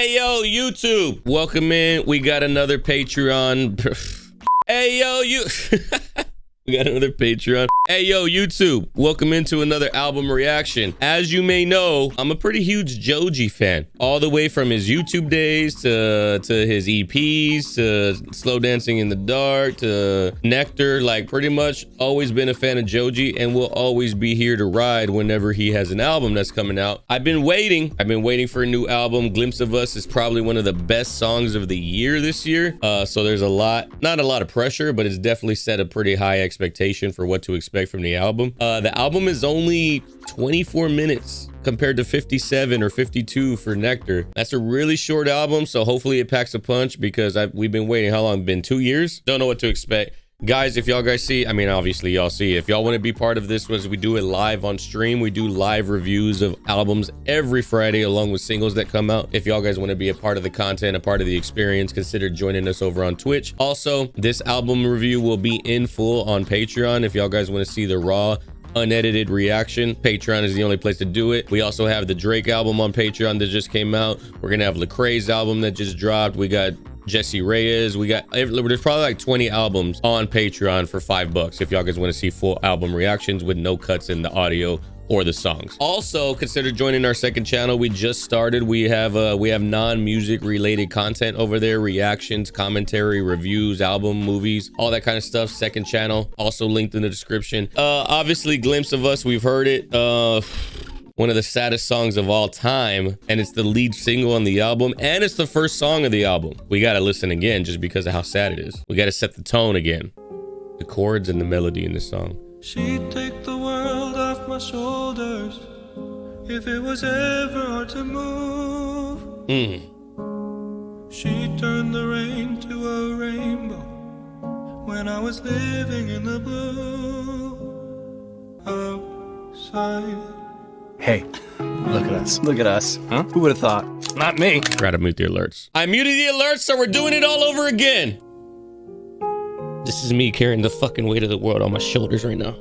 Hey, yo, YouTube. Welcome in. We got another Patreon. Hey, yo, we got another Patreon. Hey, yo, YouTube. Welcome into another album reaction. As you may know, I'm a pretty huge Joji fan. All the way from his YouTube days to his EPs, to Slow Dancing in the Dark, to Nectar. Like, pretty much always been a fan of Joji and will always be here to ride whenever he has an album that's coming out. I've been waiting for a new album. Glimpse of Us is probably one of the best songs of the year this year. So there's not a lot of pressure, but it's definitely set a pretty high expectation for what to expect from the album. The album is only 24 minutes compared to 57 or 52 for Nectar. That's a really short album, so hopefully it packs a punch because we've been waiting. How long? Been 2 years? Don't know what to expect. Guys, if y'all guys see, I mean, obviously y'all see, if y'all want to be part of this, we do it live on stream. We do live reviews of albums every Friday along with singles that come out. If y'all guys want to be a part of the content, a part of the experience, consider joining us over on Twitch. Also, this album review will be in full on Patreon. If y'all guys want to see the raw unedited reaction, Patreon is the only place to do it. We also have the Drake album on Patreon that just came out. We're gonna have Lecrae's album that just dropped. We got Jesse Reyes. There's probably like 20 albums on Patreon for $5 if y'all guys want to see full album reactions with no cuts in the audio or the songs. Also, consider joining our second channel. We just started. We have non-music related content over there, reactions, commentary, reviews, album, movies, all that kind of stuff. Second channel, also linked in the description. Obviously, Glimpse of Us, we've heard it. One of the saddest songs of all time, and it's the lead single on the album, and it's the first song of the album. We gotta listen again just because of how sad it is. We gotta set the tone again. The chords and the melody in this song. She'd take the world off my shoulders if it was ever hard to move. She'd turn the rain to a rainbow when I was living in the blue. Outside. Hey, look at us. Look at us. Huh? Who would have thought? Not me. Gotta mute the alerts. I muted the alerts, so we're doing it all over again. This is me carrying the fucking weight of the world on my shoulders right now.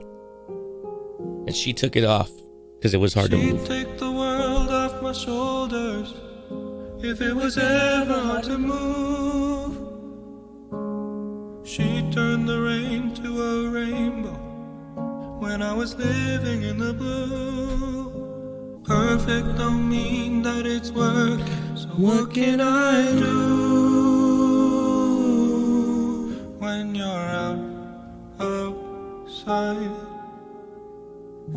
And she took it off because it was hard to move. She'd take the world off my shoulders if it was ever hard to move. She'd turn the rain to a rainbow when I was living in the blue. Perfect don't mean that it's working, so what can I do when you're outside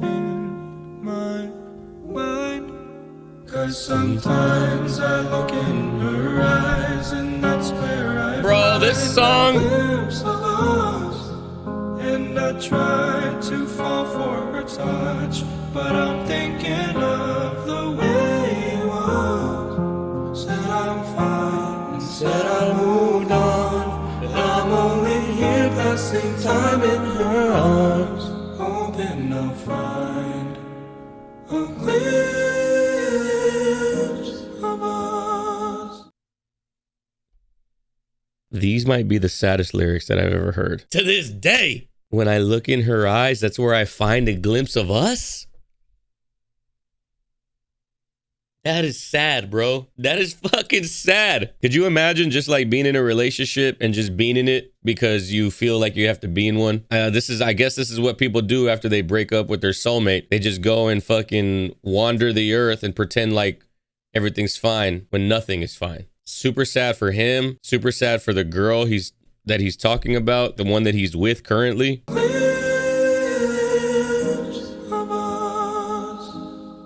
in my mind? 'Cause sometimes I look in her eyes and that's where I Bro, this song, and I try to fall for her touch, but I'm thinking of the way you was. Said I'm fine, and said I moved on, but I'm only here passing time in her arms, hoping I'll find a glimpse of us. these might be the saddest lyrics that I've ever heard. To this day. When I look in her eyes, that's where I find a glimpse of us. That is sad, bro. That is fucking sad. Could you imagine just like being in a relationship and just being in it because you feel like you have to be in one? I guess this is what people do after they break up with their soulmate. They just go and fucking wander the earth and pretend like everything's fine when nothing is fine. Super sad for him. Super sad for the girl that he's talking about, the one that he's with currently.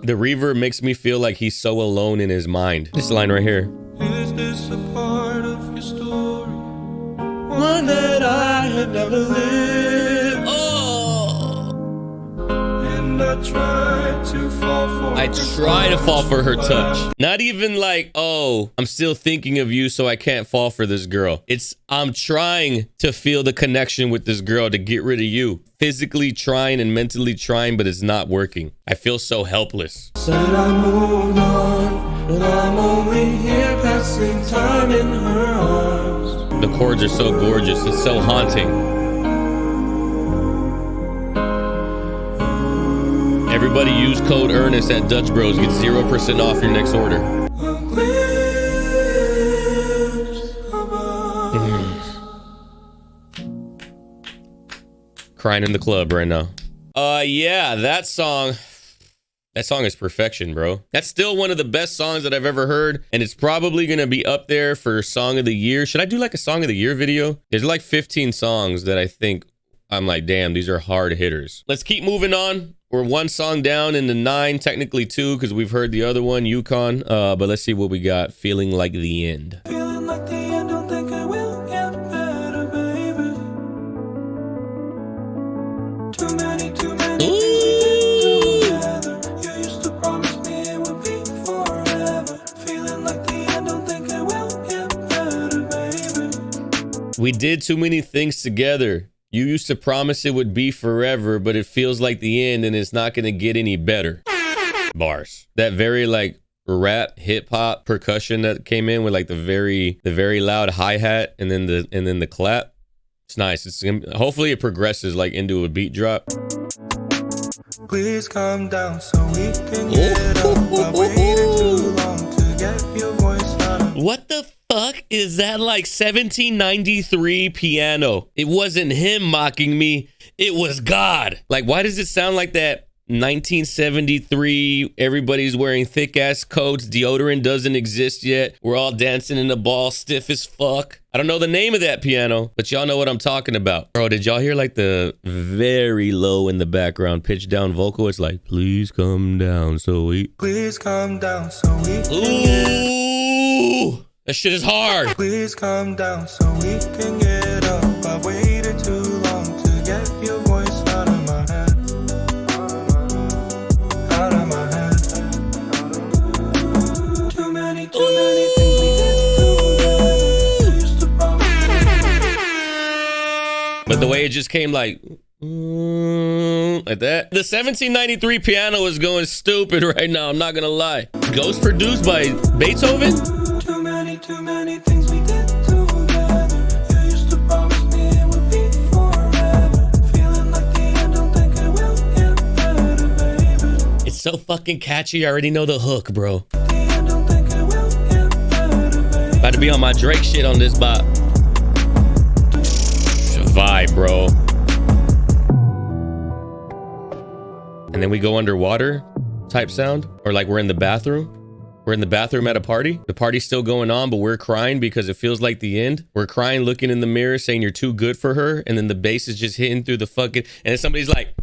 The reverb makes me feel like he's so alone in his mind. This line right here. Is this a part of your story? One that I had never lived. Oh! And I tried to fall for I try to fall for her touch. Not even like, oh, I'm still thinking of you, so I can't fall for this girl. It's, I'm trying to feel the connection with this girl to get rid of you. Physically trying and mentally trying, but it's not working. I feel so helpless. Said I moved on, but I'm only here passing time in her arms. The chords are so gorgeous. It's so haunting. Everybody use code Ernest at Dutch Bros. Get 0% off your next order. A glimpse Crying in the club right now. Yeah, that song is perfection, bro. That's still one of the best songs that I've ever heard, and it's probably gonna be up there for Song of the Year. Should I do like a Song of the Year video? There's like 15 songs that I think I'm like, damn, these are hard hitters. Let's keep moving on. We're one song down in the 9, technically 2, because we've heard the other one, YUKON. But let's see what we got. Feeling Like the End. Feeling like the end, don't think it will get better, baby. Too many things we did together. You used to promise me it would be forever. Feeling like the end, don't think it will get better, baby. We did too many things together. You used to promise it would be forever, but it feels like the end and it's not gonna get any better. Bars. That very like rap hip hop percussion that came in with like the very loud hi-hat and then the clap. It's nice. Hopefully it progresses like into a beat drop. Please calm down so we can get up. I waited too long to get your voice out. What the fuck is that, like 1793 piano? It wasn't him mocking me, it was God. Like, why does it sound like that 1973, everybody's wearing thick ass coats, deodorant doesn't exist yet, we're all dancing in the ball, stiff as fuck? I don't know the name of that piano, but y'all know what I'm talking about. Bro, did y'all hear like the very low in the background pitch down vocal? It's like, please come down so we... Please calm down so we can Ooh, that shit is hard. Please calm down so we can get up. I've waited too long to get your voice out of my head. Out of my head. Too many things we did together. You used to promise me. But the way it just came like that. The 1793 piano is going stupid right now, I'm not gonna lie. Ghost produced by Beethoven? Too many things we did together. You used to promise me it would be forever. Feeling like the end, don't think it will get better, baby. It's so fucking catchy, I already know the hook, bro. The end, don't think it will get better, baby. About to be on my Drake shit on this bop. Vibe, bro. And then we go underwater type sound, or like we're in the bathroom. We're in the bathroom at a party. The party's still going on, but we're crying because it feels like the end. We're crying, looking in the mirror, saying you're too good for her. And then the bass is just hitting through the fucking... And then somebody's like,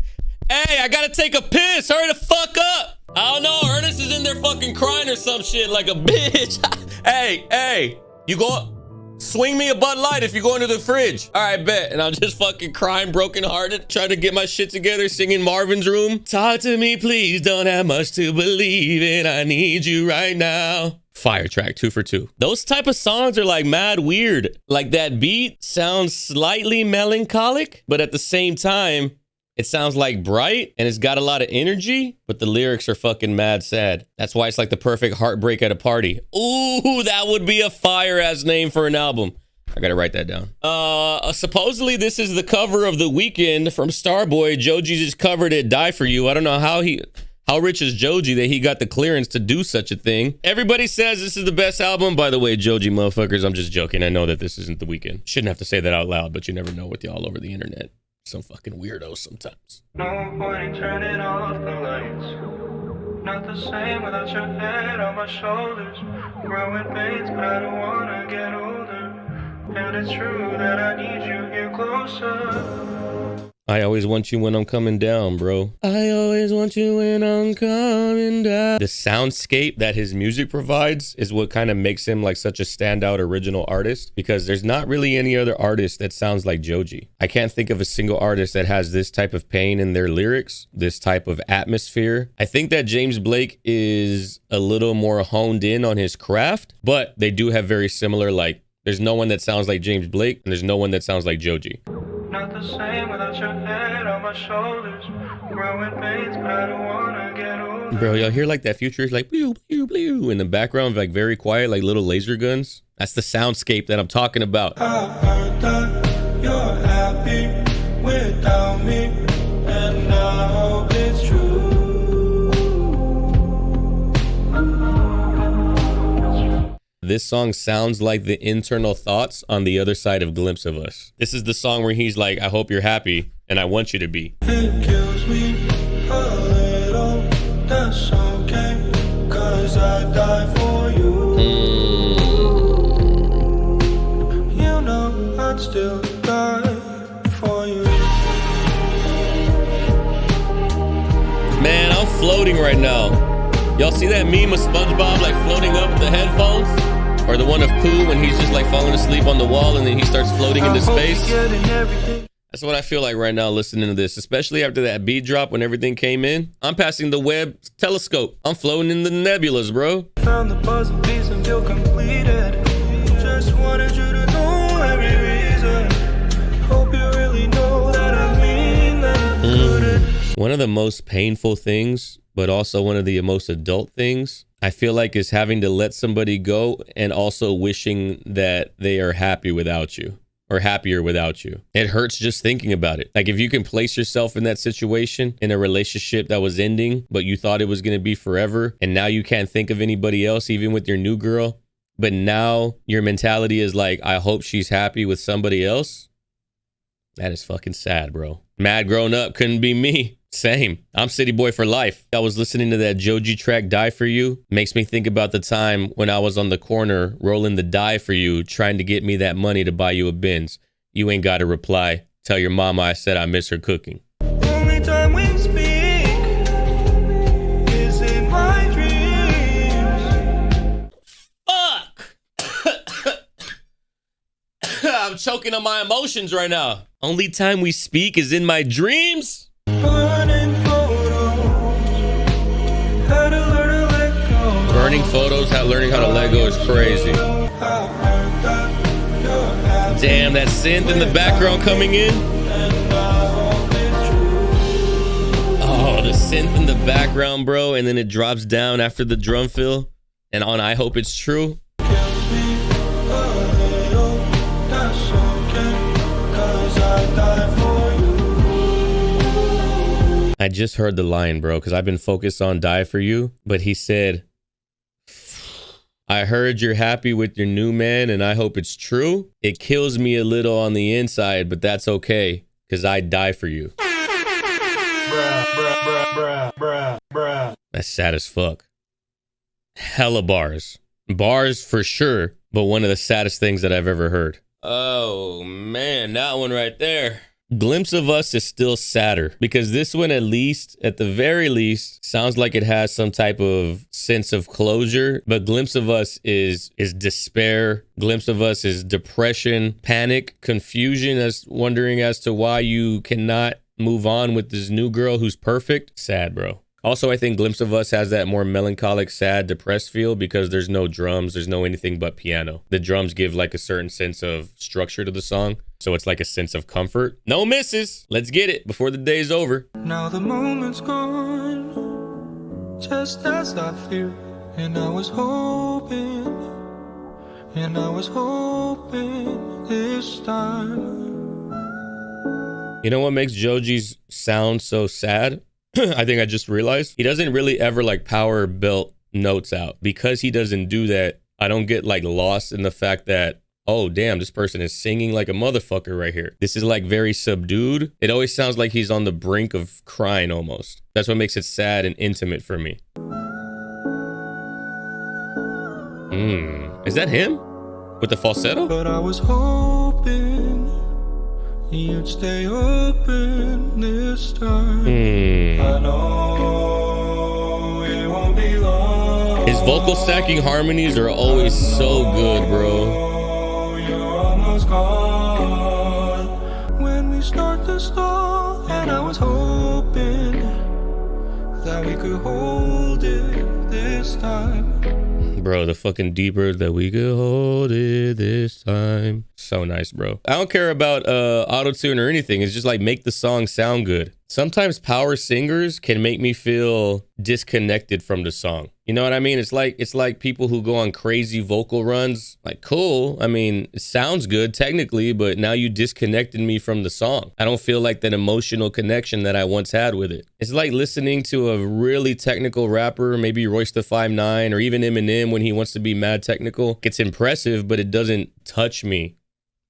hey, I gotta take a piss. Hurry the fuck up. I don't know. Ernest is in there fucking crying or some shit like a bitch. Hey, you go... Swing me a Bud Light if you go into the fridge. All right, bet. And I'm just fucking crying, brokenhearted, trying to get my shit together, singing Marvin's Room. Talk to me, please. Don't have much to believe in. I need you right now. Fire track, 2 for 2. Those type of songs are like mad weird. Like that beat sounds slightly melancholic, but at the same time, it sounds like bright and it's got a lot of energy, but the lyrics are fucking mad sad. That's why it's like the perfect heartbreak at a party. Ooh, that would be a fire ass name for an album. I gotta write that down. Supposedly this is the cover of The Weeknd from Starboy. Joji just covered it, Die For You. I don't know how rich is Joji that he got the clearance to do such a thing. Everybody says this is the best album. By the way, Joji motherfuckers, I'm just joking. I know that this isn't The Weeknd. Shouldn't have to say that out loud, but you never know with y'all over the internet. Some fucking weirdos sometimes. No point in turning off the lights. Not the same without your head on my shoulders. Growing pains, but I don't wanna get older. And it's true that I need you here closer. I always want you when I'm coming down, bro. I always want you when I'm coming down. The soundscape that his music provides is what kind of makes him like such a standout original artist, because there's not really any other artist that sounds like Joji. I can't think of a single artist that has this type of pain in their lyrics, this type of atmosphere. I think that James Blake is a little more honed in on his craft, but they do have very similar, like, there's no one that sounds like James Blake and there's no one that sounds like Joji. Not the same without your head on my shoulders. Growing pains, but I don't wanna get older. Bro, y'all hear like that Future is like blew, blew, blew in the background, like very quiet, like little laser guns. That's the soundscape that I'm talking about. I heard that you're happy without me, and I hope it's true. This song sounds like the internal thoughts on the other side of Glimpse of Us. This is the song where he's like, I hope you're happy. and I want you to be. It kills me a little, that's okay, 'cause I die for you. You know I'd still die for you. Man, I'm floating right now. Y'all see that meme of SpongeBob like floating up with the headphones? Or the one of Pooh when he's just like falling asleep on the wall and then he starts floating into space? That's what I feel like right now listening to this, especially after that beat drop when everything came in. I'm passing the Webb telescope. I'm floating in the nebulas, bro. Found the puzzle piece and feel completed. Just wanted you to know every reason. Hope you really know that I mean that you couldn't. One of the most painful things, but also one of the most adult things, I feel like, is having to let somebody go and also wishing that they are happy without you or happier without you. It hurts just thinking about it. Like if you can place yourself in that situation, in a relationship that was ending, but you thought it was going to be forever, and now you can't think of anybody else, even with your new girl, but now your mentality is like, I hope she's happy with somebody else. That is fucking sad, bro. Mad grown up couldn't be me. Same. I'm city boy for life. I was listening to that Joji track, Die For You. Makes me think about the time when I was on the corner rolling the Die For You, trying to get me that money to buy you a Benz. You ain't got to reply. Tell your mama I said I miss her cooking. Only time we speak is in my dreams. Fuck! I'm choking on my emotions right now. Only time we speak is in my dreams? Burning photos, how to learn to let go. Burning photos, learning how to let go is crazy. Damn, that synth in the background coming in. Oh, the synth in the background, bro. And then it drops down after the drum fill. And on I Hope It's True. I just heard the line, bro, because I've been focused on Die For You. But he said, I heard you're happy with your new man and I hope it's true. It kills me a little on the inside, but that's okay, because I die for you. That's sad as fuck. Hella bars. Bars for sure, but one of the saddest things that I've ever heard. Oh, man, that one right there. Glimpse of Us is still sadder because this one, at the very least, sounds like it has some type of sense of closure. But Glimpse of Us is despair. Glimpse of Us is depression, panic, confusion, as wondering as to why you cannot move on with this new girl who's perfect. Sad, bro. Also, I think Glimpse of Us has that more melancholic, sad, depressed feel because there's no drums, there's no anything but piano. The drums give like a certain sense of structure to the song, so it's like a sense of comfort. No misses. Let's get it before the day's over. Now the moment's gone, just as I fear, and I was hoping this time. You know what makes Joji's sound so sad? I think I just realized he doesn't really ever like power belt notes out. Because he doesn't do that, I don't get like lost in the fact that, oh damn, this person is singing like a motherfucker right here. This is like very subdued. It always sounds like he's on the brink of crying almost. That's what makes it sad and intimate for me. Is that him? With the falsetto? But I was hoping you'd stay open this time. I know it won't be long. His vocal stacking harmonies are always so good, bro. You're almost gone when we start to stall, and I was hoping that we could hold it this time. Bro, the fucking deeper that we could hold it this time. So nice, bro. I don't care about auto-tune or anything. It's just like make the song sound good. Sometimes power singers can make me feel disconnected from the song. You know what I mean? It's like people who go on crazy vocal runs. Like, cool. I mean, it sounds good technically, but now you disconnected me from the song. I don't feel like that emotional connection that I once had with it. It's like listening to a really technical rapper, maybe Royce the 5'9", or even Eminem when he wants to be mad technical. It's impressive, but it doesn't touch me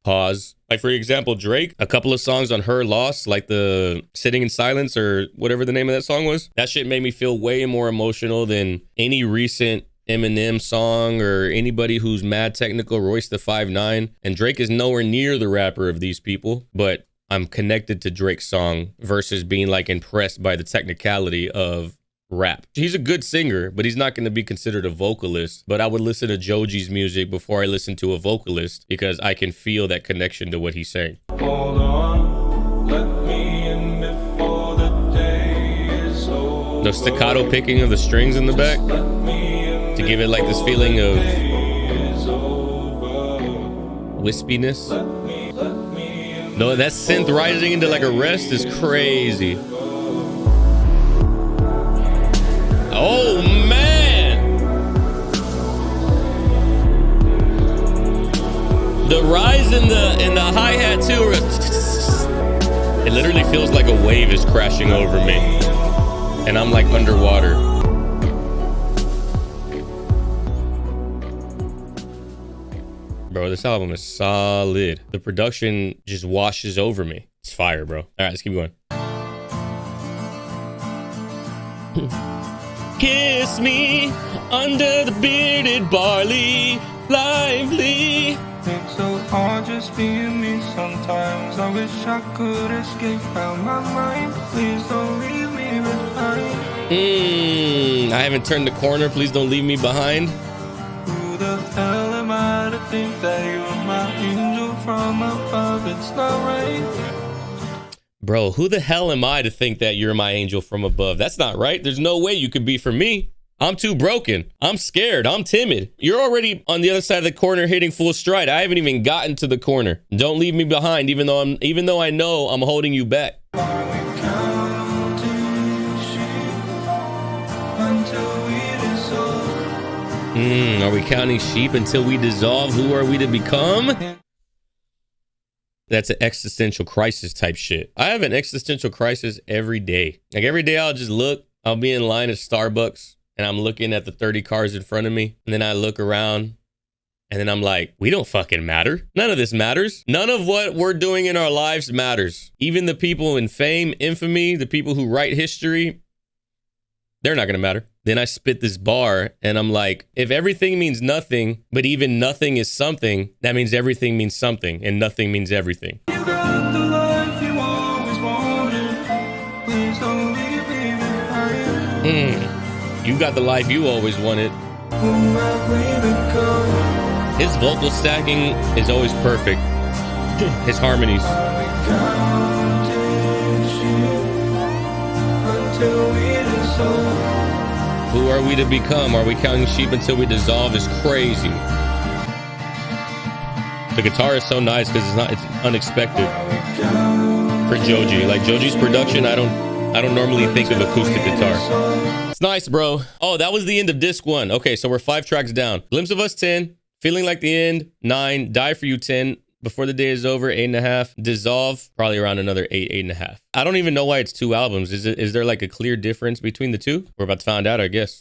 Pause. Like, for example, Drake, a couple of songs on Her Loss, like the Sitting in Silence or whatever the name of that song was. That shit made me feel way more emotional than any recent Eminem song or anybody who's mad technical, Royce the 5'9". And Drake is nowhere near the rapper of these people, but I'm connected to Drake's song versus being like impressed by the technicality of rap. He's a good singer, but he's not going to be considered a vocalist. But I would listen to Joji's music before I listen to a vocalist because I can feel that connection to what he's saying. Hold on, let me in before the day is over. The staccato picking of the strings in the back Let me in to give it like this feeling of is over. wispiness. Let me in. No, that synth rising into like a rest is crazy. Oh man, the rise in the hi-hat too. It literally feels like a wave is crashing over me, and I'm like underwater. Bro, this album is solid. The production just washes over me. It's fire, bro. All right, let's keep going. Kiss me under the bearded barley, lively. It's so hard just being me sometimes. I wish I could escape out my mind. Please don't leave me behind. I haven't turned the corner. Please don't leave me behind. Who the hell am I to think that you're my angel from above? It's not right. Bro, who the hell am I to think that you're my angel from above? That's not right. There's no way you could be for me. I'm too broken. I'm scared. I'm timid. You're already on the other side of the corner hitting full stride. I haven't even gotten to the corner. Don't leave me behind, even though I know I'm holding you back. Are we counting sheep until we dissolve? Are we counting sheep until we dissolve? Who are we to become? That's an existential crisis type shit. I have an existential crisis every day. Like every day I'll just look, I'll be in line at Starbucks and I'm looking at the 30 cars in front of me. And then I look around and then I'm like, we don't fucking matter. None of this matters. None of what we're doing in our lives matters. Even the people in fame, infamy, the people who write history, they're not gonna matter. Then I spit this bar and I'm like, if everything means nothing, but even nothing is something, that means everything means something and nothing means everything. You got the life you always wanted. Please don't leave me behind. You got the life you always wanted. Who have we become? His vocal stacking is always perfect. His harmonies. Are we counting sheep until we dissolve? Who are we to become? Are we counting sheep until we dissolve? Is crazy. The guitar is so nice because it's unexpected for Joji. Like Joji's production, I don't normally think of acoustic guitar. It's nice, bro. Oh, that was the end of disc 1. Okay, so we're 5 tracks down. Glimpse of Us 10, Feeling Like the End 9, Die for You 10, Before the Day is Over 8.5, Dissolve probably around another 8, 8.5. I don't even know why it's 2 albums. Is there like a clear difference between the two? We're about to find out, I guess.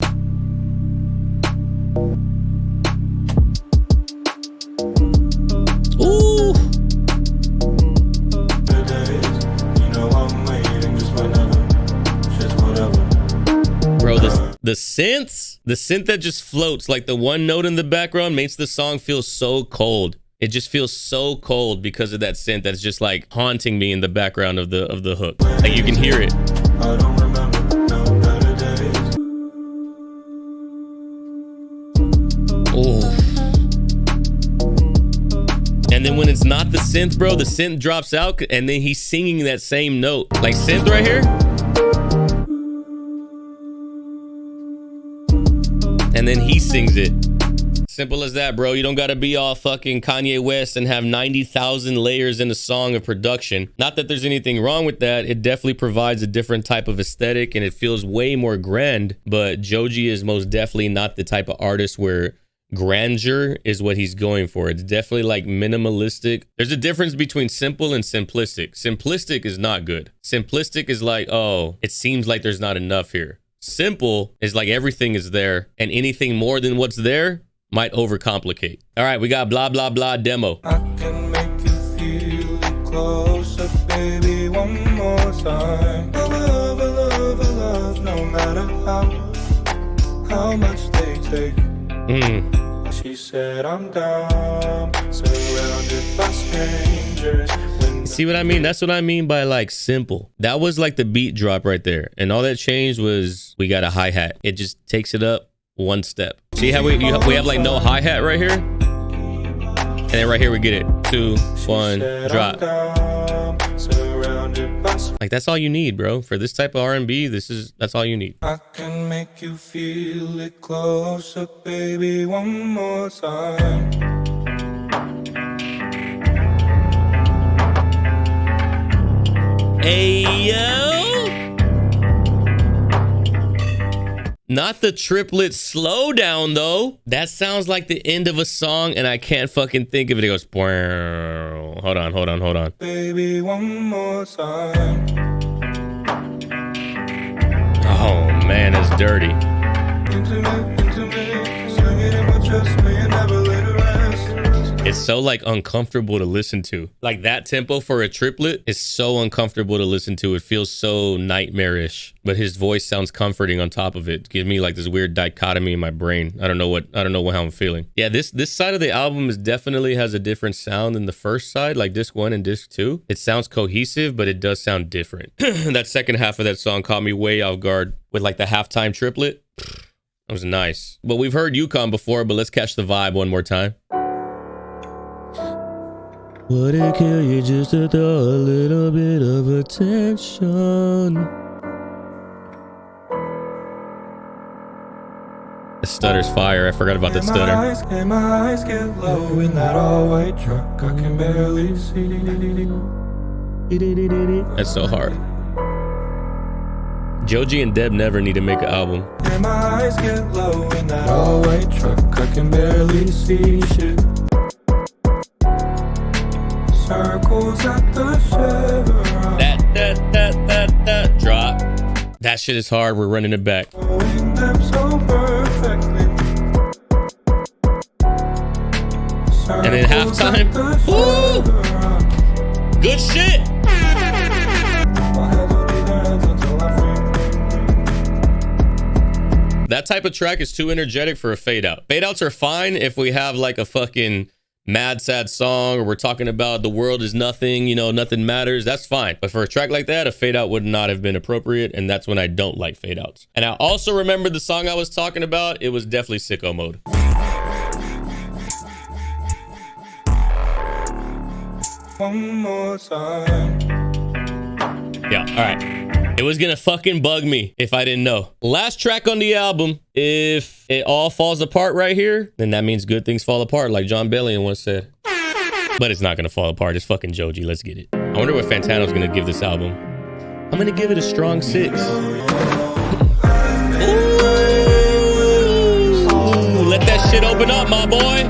Ooh. Bro, the synth that just floats, like the one note in the background makes the song feel so cold. It just feels so cold because of that synth that's just like haunting me in the background of the hook. Like you can hear it. I don't remember no better days. Oh. And then when it's not the synth, bro, the synth drops out and then he's singing that same note. Like synth right here. And then he sings it. Simple as that, bro. You don't gotta be all fucking Kanye West and have 90,000 layers in a song of production. Not that there's anything wrong with that. It definitely provides a different type of aesthetic and it feels way more grand. But Joji is most definitely not the type of artist where grandeur is what he's going for. It's definitely like minimalistic. There's a difference between simple and simplistic. Simplistic is not good. Simplistic is like, oh, it seems like there's not enough here. Simple is like everything is there and anything more than what's there might overcomplicate. All right, we got Blah Blah Blah demo. I can make you closer, baby, one more time. I love, no matter how much they take. She said I'm down, surrounded by strangers. See what I mean? That's what I mean by like simple. That was like the beat drop right there. And all that changed was we got a hi-hat. It just takes it up one step. See how we have like no hi-hat right here? And then right here we get it. 2, 1, drop. Like that's all you need, bro. For this type of R&B, that's all you need. I can make you feel it closer, baby, one more time. Hey, yo. Not the triplet slowdown, though. That sounds like the end of a song, and I can't fucking think of it. It goes, hold on. Baby, one more time. Oh, man, it's dirty. Intimate, sling it in my chest, may you never let it rest. It's so like uncomfortable to listen to. Like that tempo for a triplet is so uncomfortable to listen to. It feels so nightmarish, but his voice sounds comforting on top of it. It gives me like this weird dichotomy in my brain. I don't know how I'm feeling. Yeah, this side of the album definitely has a different sound than the first side, like disc 1 and disc 2. It sounds cohesive, but it does sound different. That second half of that song caught me way off guard with like the halftime triplet. That was nice. But we've heard YUKON before, but let's catch the vibe one more time. Would it kill you just to throw a little bit of attention? The stutter's fire. I forgot about the stutter. And my eyes get low in that all-white truck. I can barely see. That's so hard. Joji and Deb never need to make an album. And my eyes get low in that all-white truck. I can barely see shit. Circles at the Chevron. That drop. That shit is hard. We're running it back. Knowing them so perfectly. And then halftime. Woo! Good shit. That type of track is too energetic for a fade out. Fade outs are fine if we have like a fucking mad sad song or we're talking about the world is nothing, you know, nothing matters. That's fine. But for a track like that, a fade out would not have been appropriate. And that's when I don't like fade outs. And I also remember the song I was talking about. It was definitely Sicko Mode. One more time. Yeah, all right. It was gonna fucking bug me if I didn't know. Last track on the album, if it all falls apart right here, then that means good things fall apart, like John Bellion once said. But it's not gonna fall apart. It's fucking Joji. Let's get it. I wonder what Fantano's gonna give this album. I'm gonna give it a strong 6. Ooh, let that shit open up, my boy.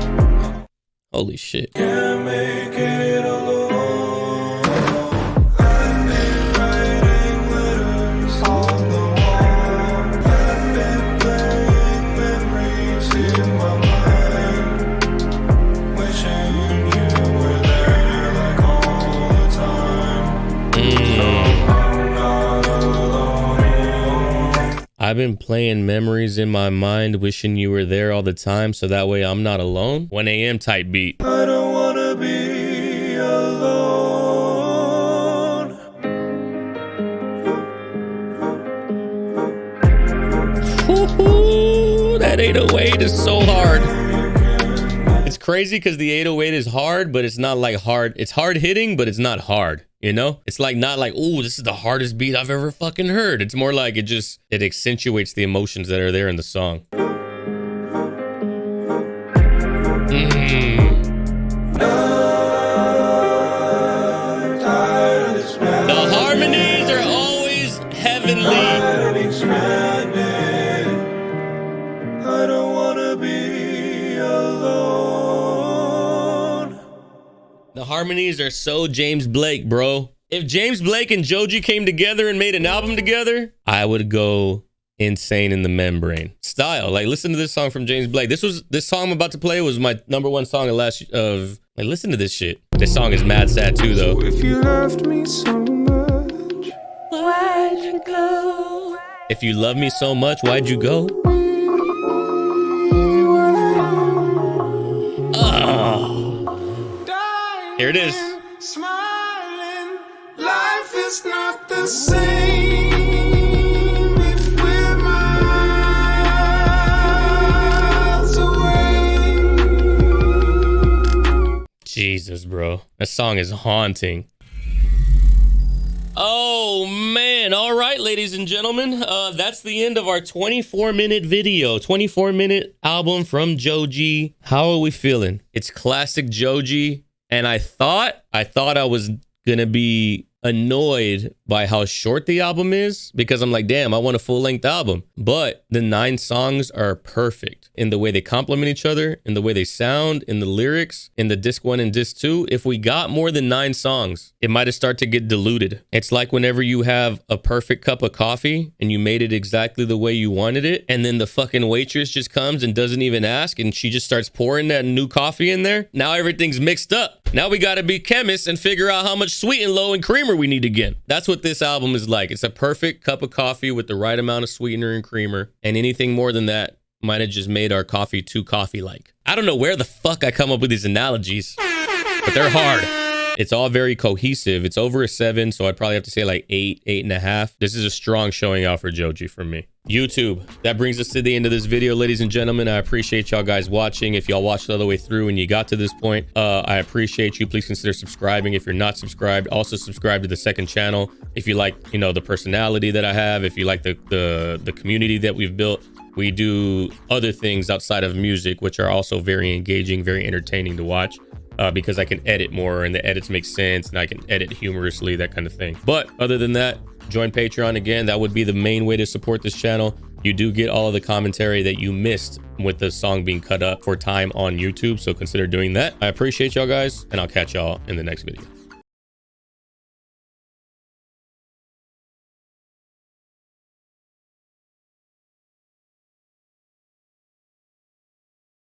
Holy shit. Can't make it alone. I've been playing memories in my mind, wishing you were there all the time, so that way I'm not alone. 1 a.m. type beat. I don't wanna be alone. Woo-hoo, that 808 is so hard. It's crazy because the 808 is hard, but it's not like hard. It's hard hitting, but it's not hard. You know, it's like not like, oh, this is the hardest beat I've ever fucking heard. It's more like it accentuates the emotions that are there in the song. The harmonies are always heavenly. I don't wanna be alone. The harmonies are so James Blake, bro. If James Blake and Joji came together and made an album together, I would go Insane in the Membrane. Style. Like, listen to this song from James Blake. This song I'm about to play was my #1 song of like, listen to this shit. This song is mad sad too though. If you loved me so much, why'd you go? If you love me so much, why'd you go? Oh. Here it is. Smiling, life is not the same if we're miles away. Jesus, bro. That song is haunting. Oh man. All right, ladies and gentlemen, that's the end of our 24-minute video, 24-minute album from Joji. How are we feeling? It's classic Joji, and I thought I was gonna be annoyed by how short the album is, because I'm like, damn, I want a full-length album. But the 9 songs are perfect in the way they complement each other, in the way they sound, in the lyrics, in the disc 1 and disc 2. If we got more than 9 songs, it might have started to get diluted. It's like whenever you have a perfect cup of coffee and you made it exactly the way you wanted it, and then the fucking waitress just comes and doesn't even ask, and she just starts pouring that new coffee in there. Now everything's mixed up. Now we got to be chemists and figure out how much sweet and low and creamer we need to get. That's what this album is like. It's a perfect cup of coffee with the right amount of sweetener and creamer, and anything more than that might have just made our coffee too coffee-like. I don't know where the fuck I come up with these analogies, but they're hard. It's all very cohesive. It's over a 7, so I'd probably have to say like 8, 8.5. This is a strong showing out for Joji for me. YouTube, that brings us to the end of this video, ladies and gentlemen. I appreciate y'all guys watching. If y'all watched all the way through and you got to this point, I appreciate you. Please consider subscribing if you're not subscribed. Also subscribe to the second channel if you like, you know, the personality that I have, if you like the community that we've built. We do other things outside of music, which are also very engaging, very entertaining to watch. Because I can edit more and the edits make sense and I can edit humorously, that kind of thing. But other than that, join Patreon. Again, that would be the main way to support this channel. You do get all of the commentary that you missed with the song being cut up for time on YouTube, so consider doing that. I appreciate y'all guys, and I'll catch y'all in the next video.